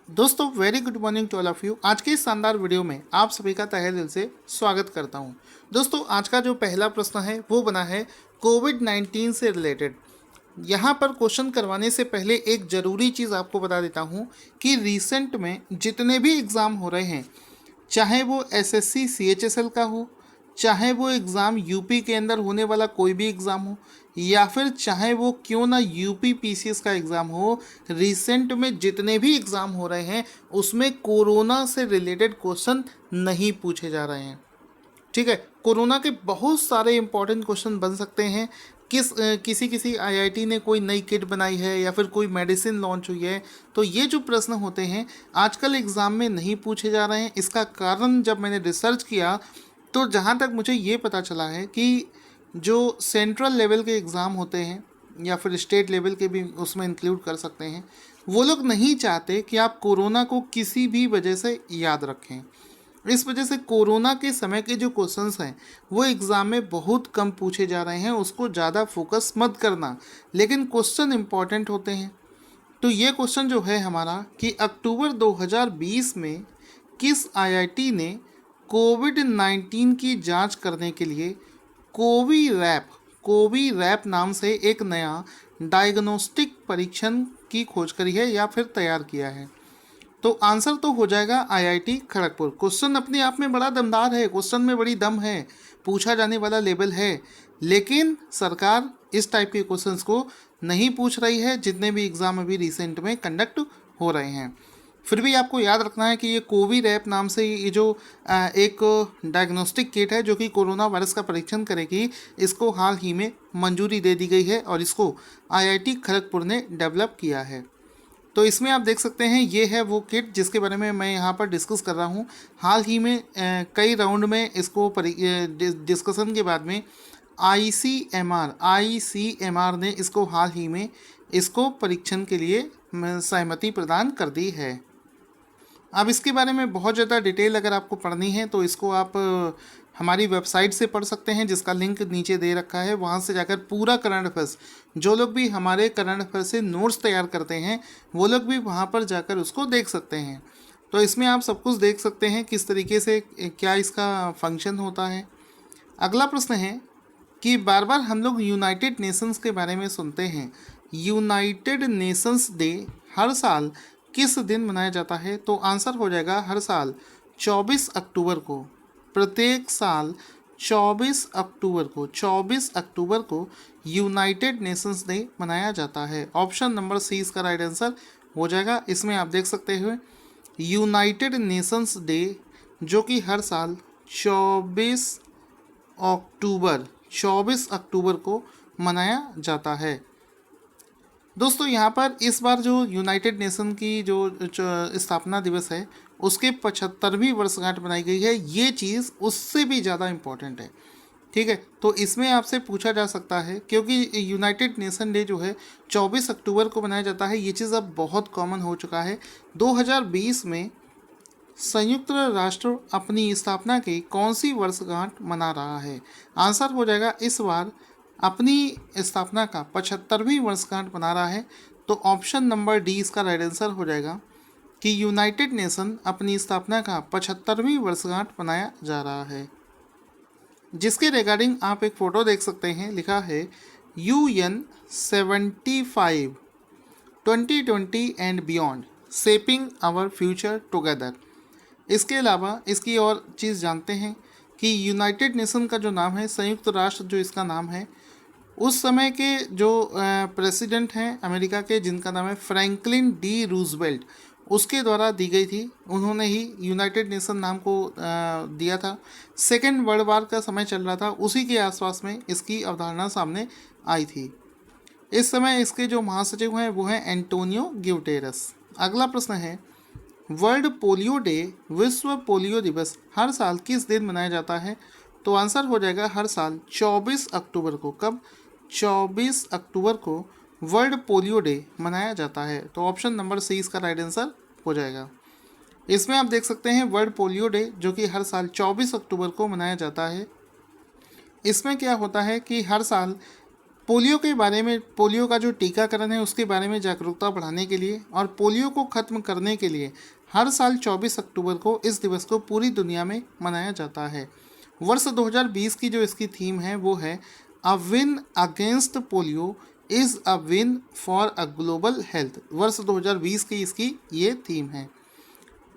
दोस्तों very good morning to all of you. आज के इस शानदार वीडियो में आप सभी का तहे दिल से स्वागत करता हूं। दोस्तों आज का जो पहला प्रश्न है वो बना है कोविड-19 से रिलेटेड। यहाँ पर क्वेश्चन करवाने से पहले एक ज़रूरी चीज़ आपको बता देता हूँ कि रिसेंट में जितने भी एग्ज़ाम हो रहे हैं, चाहे वो एसएससी सीएचएसएल का हो, चाहे वो एग्ज़ाम यूपी के अंदर होने वाला कोई भी एग्ज़ाम हो, या फिर चाहे वो क्यों ना यूपी पीसीएस का एग्ज़ाम हो, रिसेंट में जितने भी एग्ज़ाम हो रहे हैं उसमें कोरोना से रिलेटेड क्वेश्चन नहीं पूछे जा रहे हैं। ठीक है, कोरोना के बहुत सारे इंपॉर्टेंट क्वेश्चन बन सकते हैं। किसी किसी आईआईटी ने कोई नई किट बनाई है या फिर कोई मेडिसिन लॉन्च हुई है, तो ये जो प्रश्न होते हैं आजकल एग्ज़ाम में नहीं पूछे जा रहे हैं। इसका कारण जब मैंने रिसर्च किया तो जहाँ तक मुझे ये पता चला है कि जो सेंट्रल लेवल के एग्ज़ाम होते हैं या फिर स्टेट लेवल के भी उसमें इंक्लूड कर सकते हैं, वो लोग नहीं चाहते कि आप कोरोना को किसी भी वजह से याद रखें। इस वजह से कोरोना के समय के जो क्वेश्चंस हैं वो एग्ज़ाम में बहुत कम पूछे जा रहे हैं, उसको ज़्यादा फोकस मत करना, लेकिन क्वेश्चन इंपॉर्टेंट होते हैं। तो ये क्वेश्चन जो है हमारा कि अक्टूबर 2020 में किस आईआईटी ने कोविड-19 की जांच करने के लिए कोवी रैप नाम से एक नया डायग्नोस्टिक परीक्षण की खोज करी है या फिर तैयार किया है। तो आंसर तो हो जाएगा आईआईटी खड़गपुर। क्वेश्चन अपने आप में बड़ा दमदार है, क्वेश्चन में बड़ी दम है, पूछा जाने वाला लेवल है, लेकिन सरकार इस टाइप के क्वेश्चंस को नहीं पूछ रही है जितने भी एग्ज़ाम अभी रिसेंट में कंडक्ट हो रहे हैं। फिर भी आपको याद रखना है कि ये कोवी-रैप नाम से ये जो एक डायग्नोस्टिक किट है जो कि कोरोना वायरस का परीक्षण करेगी, इसको हाल ही में मंजूरी दे दी गई है और इसको आईआईटी खड़गपुर ने डेवलप किया है। तो इसमें आप देख सकते हैं ये है वो किट जिसके बारे में मैं यहाँ पर डिस्कस कर रहा हूँ। हाल ही में कई राउंड में इसको डिस्कशन के बाद में आईसीएमआर ने इसको हाल ही में इसको परीक्षण के लिए सहमति प्रदान कर दी है। अब इसके बारे में बहुत ज़्यादा डिटेल अगर आपको पढ़नी है तो इसको आप हमारी वेबसाइट से पढ़ सकते हैं जिसका लिंक नीचे दे रखा है। वहाँ से जाकर पूरा करंट अफेयर्स, जो लोग भी हमारे करंट अफेयर्स से नोट्स तैयार करते हैं वो लोग भी वहाँ पर जाकर उसको देख सकते हैं। तो इसमें आप सब कुछ देख सकते हैं किस तरीके से क्या इसका फंक्शन होता है। अगला प्रश्न है कि बार बार हम लोग यूनाइटेड नेशंस के बारे में सुनते हैं। यूनाइटेड नेशंस डे हर साल किस दिन मनाया जाता है? तो आंसर हो जाएगा हर साल 24 अक्टूबर को। प्रत्येक साल 24 अक्टूबर को यूनाइटेड नेशंस डे मनाया जाता है। ऑप्शन नंबर सी इसका राइट आंसर हो जाएगा। इसमें आप देख सकते हुए यूनाइटेड नेशंस डे जो कि हर साल 24 अक्टूबर को मनाया जाता है। दोस्तों यहाँ पर इस बार जो यूनाइटेड नेशन की जो स्थापना दिवस है उसके 75वीं वर्षगांठ बनाई गई है। ये चीज़ उससे भी ज़्यादा इम्पोर्टेंट है। ठीक है, तो इसमें आपसे पूछा जा सकता है क्योंकि यूनाइटेड नेशन डे जो है 24 अक्टूबर को मनाया जाता है, ये चीज़ अब बहुत कॉमन हो चुका है। 2020 में संयुक्त राष्ट्र अपनी स्थापना की कौन सी वर्षगांठ मना रहा है? आंसर हो जाएगा इस बार अपनी स्थापना का 75वीं वर्षगांठ मना रहा है। तो ऑप्शन नंबर डी इसका राइट आंसर हो जाएगा कि यूनाइटेड नेशन अपनी स्थापना का 75वीं वर्षगांठ मनाया जा रहा है। जिसके रिगार्डिंग आप एक फ़ोटो देख सकते हैं, लिखा है UN75 2020 and beyond shaping our future together. इसके अलावा इसकी और चीज़ जानते हैं कि यूनाइटेड नेशन का जो नाम है, संयुक्त राष्ट्र जो इसका नाम है, उस समय के जो प्रेसिडेंट हैं अमेरिका के जिनका नाम है फ्रैंकलिन डी रूजवेल्ट, उसके द्वारा दी गई थी। उन्होंने ही यूनाइटेड नेशन नाम को दिया था। सेकेंड वर्ल्ड वार का समय चल रहा था, उसी के आसपास में इसकी अवधारणा सामने आई थी। इस समय इसके जो महासचिव हैं वो हैं एंटोनियो ग्यूटेरस। अगला प्रश्न है वर्ल्ड पोलियो डे, विश्व पोलियो दिवस हर साल किस दिन मनाया जाता है? तो आंसर हो जाएगा हर साल 24 अक्टूबर को। कब? 24 अक्टूबर को वर्ल्ड पोलियो डे मनाया जाता है। तो ऑप्शन नंबर सी इसका राइट आंसर हो जाएगा। इसमें आप देख सकते हैं वर्ल्ड पोलियो डे जो कि हर साल 24 अक्टूबर को मनाया जाता है। इसमें क्या होता है कि हर साल पोलियो के बारे में, पोलियो का जो टीकाकरण है उसके बारे में जागरूकता बढ़ाने के लिए और पोलियो को खत्म करने के लिए हर साल 24 अक्टूबर को इस दिवस को पूरी दुनिया में मनाया जाता है। वर्ष 2020 की जो इसकी थीम है वो है a win against polio is a win for a global health. वर्ष 2020 की इसकी ये थीम है।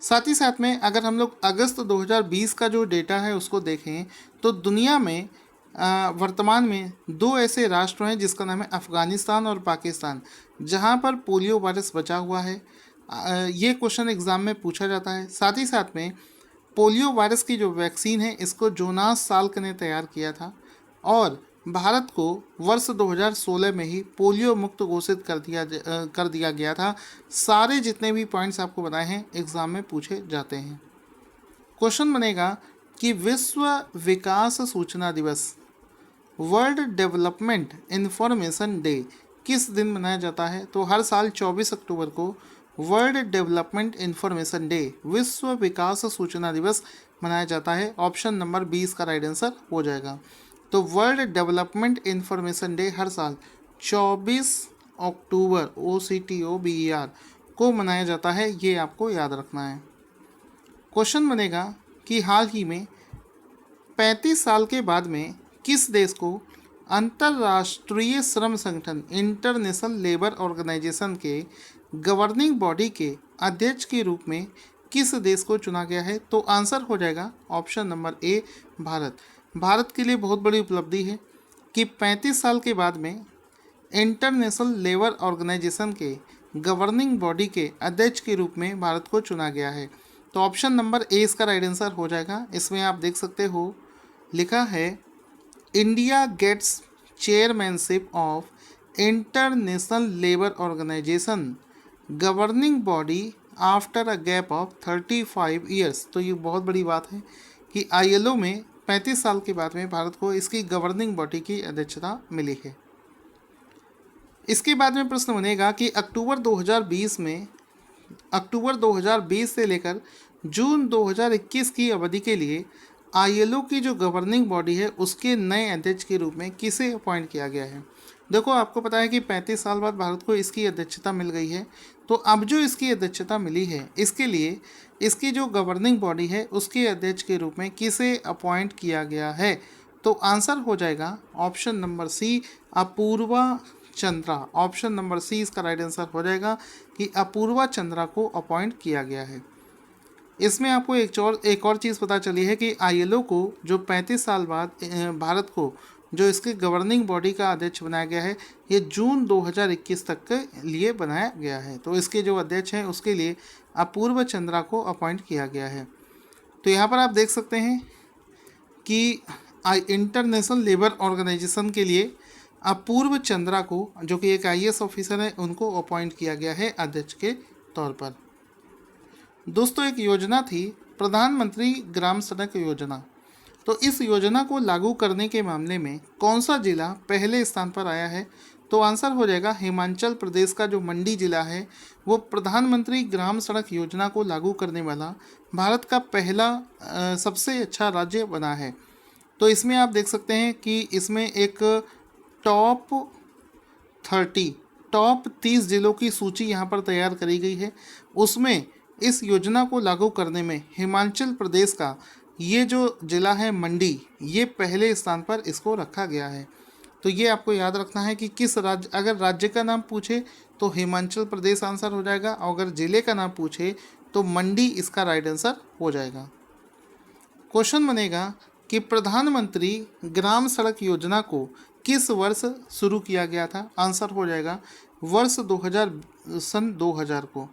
साथ ही साथ में अगर हम लोग अगस्त 2020 का जो डेटा है उसको देखें तो दुनिया में वर्तमान में दो ऐसे राष्ट्र हैं जिसका नाम है अफ़गानिस्तान और पाकिस्तान, जहां पर पोलियो वायरस बचा हुआ है। ये क्वेश्चन एग्ज़ाम में पूछा जाता है। साथ ही साथ में पोलियो वायरस की जो वैक्सीन है इसको जोनास साल्क ने तैयार किया था और भारत को वर्ष 2016 में ही पोलियो मुक्त घोषित कर दिया गया था। सारे जितने भी पॉइंट्स आपको बताए हैं एग्ज़ाम में पूछे जाते हैं। क्वेश्चन बनेगा कि विश्व विकास सूचना दिवस, वर्ल्ड डेवलपमेंट इंफॉर्मेशन डे किस दिन मनाया जाता है? तो हर साल 24 अक्टूबर को वर्ल्ड डेवलपमेंट इंफॉर्मेशन डे, विश्व विकास सूचना दिवस मनाया जाता है। ऑप्शन नंबर 20 का राइट आंसर हो जाएगा। तो वर्ल्ड डेवलपमेंट इंफॉर्मेशन डे हर साल 24 अक्टूबर OCTOBER को मनाया जाता है, ये आपको याद रखना है। क्वेश्चन बनेगा कि हाल ही में 35 साल के बाद में किस देश को अंतर्राष्ट्रीय श्रम संगठन इंटरनेशनल लेबर ऑर्गेनाइजेशन के गवर्निंग बॉडी के अध्यक्ष के रूप में किस देश को चुना गया है? तो आंसर हो जाएगा option number A, Bharat. Bharat के लिए बहुत बड़ी उपलब्धि है कि 35 साल के बाद में इंटरनेशनल लेबर ऑर्गेनाइजेशन के गवर्निंग बॉडी के अध्यक्ष के रूप में भारत को चुना गया है। तो ऑप्शन नंबर ए इसका राइट आंसर हो जाएगा। इसमें आप देख सकते हो लिखा है India gets chairmanship of International Labour Organization governing body after a gap of 35 years. तो ये बहुत बड़ी बात है कि ILO में 35 साल के बाद में भारत को इसकी गवर्निंग बॉडी की अध्यक्षता मिली है। इसके बाद में प्रश्न बनेगा कि अक्टूबर 2020 से लेकर जून 2021 की अवधि के लिए ILO की जो गवर्निंग बॉडी है उसके नए अध्यक्ष के रूप में किसे अपॉइंट किया गया है? देखो, आपको पता है कि 35 साल बाद भारत को इसकी अध्यक्षता मिल गई है। तो अब जो इसकी अध्यक्षता मिली है इसके लिए इसकी जो गवर्निंग बॉडी है उसके अध्यक्ष के रूप में किसे अपॉइंट किया गया है? तो आंसर हो जाएगा option number C, Apurva Chandra. Option number C इसका राइट आंसर हो जाएगा कि अपूर्वा चंद्रा को अपॉइंट किया गया है। इसमें आपको एक और चीज़ पता चली है कि ILO को जो 35 साल बाद भारत को जो इसके गवर्निंग बॉडी का अध्यक्ष बनाया गया है ये जून 2021 तक के लिए बनाया गया है। तो इसके जो अध्यक्ष हैं उसके लिए अपूर्व चंद्रा को अपॉइंट किया गया है। तो यहाँ पर आप देख सकते हैं कि इंटरनेशनल लेबर ऑर्गेनाइजेशन के लिए अपूर्व चंद्रा को, जो कि एक IAS ऑफिसर है, उनको अपॉइंट किया गया है अध्यक्ष के तौर पर। दोस्तों, एक योजना थी प्रधानमंत्री ग्राम सड़क योजना। तो इस योजना को लागू करने के मामले में कौन सा जिला पहले स्थान पर आया है? तो आंसर हो जाएगा हिमाचल प्रदेश का जो मंडी जिला है वो प्रधानमंत्री ग्राम सड़क योजना को लागू करने वाला भारत का पहला सबसे अच्छा राज्य बना है। तो इसमें आप देख सकते हैं कि इसमें एक टॉप 30 जिलों की सूची यहाँ पर तैयार करी गई है। उसमें इस योजना को लागू करने में हिमाचल प्रदेश का ये जो जिला है मंडी, ये पहले स्थान पर इसको रखा गया है। तो ये आपको याद रखना है कि किस राज्य, अगर राज्य का नाम पूछे तो हिमाचल प्रदेश आंसर हो जाएगा, और अगर जिले का नाम पूछे तो मंडी इसका राइट आंसर हो जाएगा। क्वेश्चन बनेगा कि प्रधानमंत्री ग्राम सड़क योजना को किस वर्ष शुरू किया गया था? आंसर हो जाएगा वर्ष 2000 को।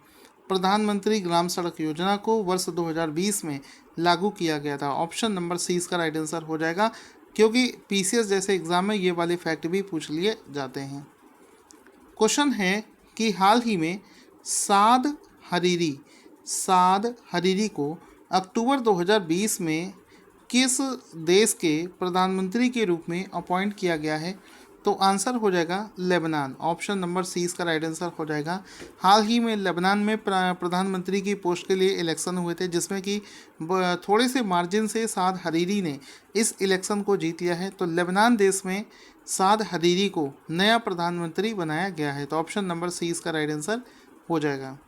प्रधानमंत्री ग्राम सड़क योजना को वर्ष 2020 में लागू किया गया था। ऑप्शन नंबर सी इसका राइट आंसर हो जाएगा, क्योंकि PCS जैसे एग्जाम में ये वाले फैक्ट भी पूछ लिए जाते हैं। क्वेश्चन है कि हाल ही में साद हरीरी को अक्टूबर 2020 में किस देश के प्रधानमंत्री के रूप में अपॉइंट किया गया है? तो आंसर हो जाएगा लेबनान। ऑप्शन नंबर सी इसका राइट आंसर हो जाएगा। हाल ही में लेबनान में प्रधानमंत्री की पोस्ट के लिए इलेक्शन हुए थे, जिसमें कि थोड़े से मार्जिन से साद हरीरी ने इस इलेक्शन को जीत लिया है। तो लेबनान देश में साद हरीरी को नया प्रधानमंत्री बनाया गया है। तो ऑप्शन नंबर सी इसका राइट आंसर हो जाएगा।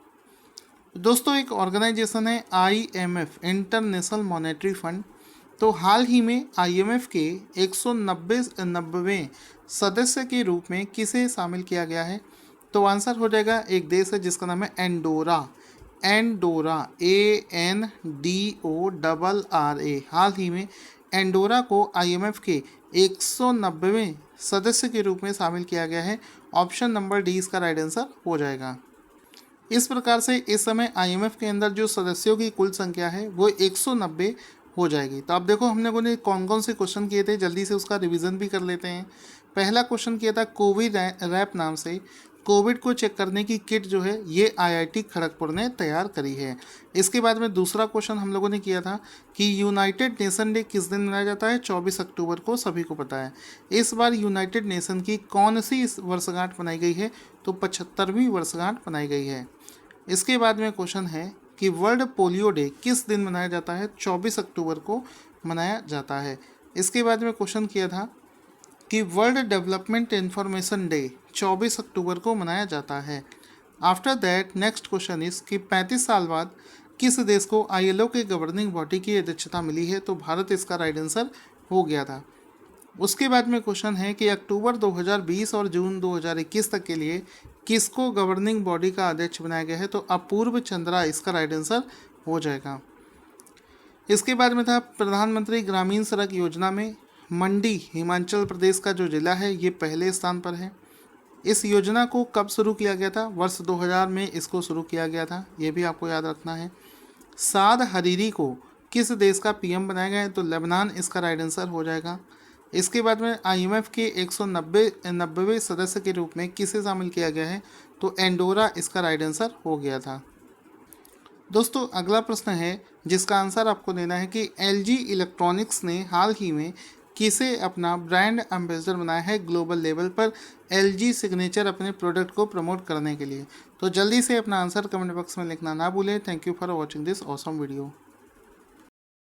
दोस्तों, एक ऑर्गेनाइजेशन है IMF, इंटरनेशनल मॉनेटरी फंड। तो हाल ही में IMF के 190वें सदस्य के रूप में किसे शामिल किया गया है? तो आंसर हो जाएगा एक देश है जिसका नाम है एंडोरा। Andorra, ANDORRA। हाल ही में एंडोरा को IMF के 190वें सदस्य के रूप में शामिल किया गया है। ऑप्शन नंबर डी इसका राइट आंसर हो जाएगा। इस प्रकार से इस समय IMF के अंदर जो सदस्यों की कुल संख्या है वो 190 हो जाएगी। तो आप देखो हमने को कौन कौन से क्वेश्चन किए थे, जल्दी से उसका रिवीजन भी कर लेते हैं। पहला क्वेश्चन किया था कोविड रैप नाम से। कोविड को चेक करने की किट जो है ये IIT खड़गपुर ने तैयार करी है। इसके बाद में दूसरा क्वेश्चन हम लोगों ने किया था कि यूनाइटेड नेशन डे किस दिन मनाया जाता है? 24 अक्टूबर को, सभी को पता है। इस बार यूनाइटेड नेशन की कौन सी वर्षगांठ बनाई गई है? तो 75वीं वर्षगांठ बनाई गई है। इसके बाद में क्वेश्चन है कि वर्ल्ड पोलियो डे किस दिन मनाया जाता है? 24 अक्टूबर को मनाया जाता है। इसके बाद में क्वेश्चन किया था कि वर्ल्ड डेवलपमेंट इंफॉर्मेशन डे 24 अक्टूबर को मनाया जाता है। आफ्टर दैट नेक्स्ट क्वेश्चन इस कि 35 साल बाद किस देश को ILO के गवर्निंग बॉडी की अध्यक्षता मिली है? तो भारत इसका राइट आंसर हो गया था। उसके बाद में क्वेश्चन है कि अक्टूबर 2020 और जून 2021 तक के लिए किसको गवर्निंग बॉडी का अध्यक्ष बनाया गया है? तो अपूर्व चंद्रा इसका राइट आंसर हो जाएगा। इसके बाद में था प्रधानमंत्री ग्रामीण सड़क योजना में मंडी हिमाचल प्रदेश का जो जिला है ये पहले स्थान पर है। इस योजना को कब शुरू किया गया था? वर्ष 2000 में इसको शुरू किया गया था, ये भी आपको याद रखना है। साद हरीरी को किस देश का PM बनाया गया है? तो लेबनान इसका राइट आंसर हो जाएगा। इसके बाद में IMF के 190वें सदस्य के रूप में किसे शामिल किया गया है? तो एंडोरा इसका राइट आंसर हो गया था। दोस्तों, अगला प्रश्न है जिसका आंसर आपको देना है कि LG इलेक्ट्रॉनिक्स ने हाल ही में किसे अपना ब्रांड एम्बेसडर बनाया है ग्लोबल लेवल पर LG सिग्नेचर अपने प्रोडक्ट को प्रमोट करने के लिए? तो जल्दी से अपना आंसर कमेंट बॉक्स में लिखना ना भूलें। Thank you for watching this awesome video.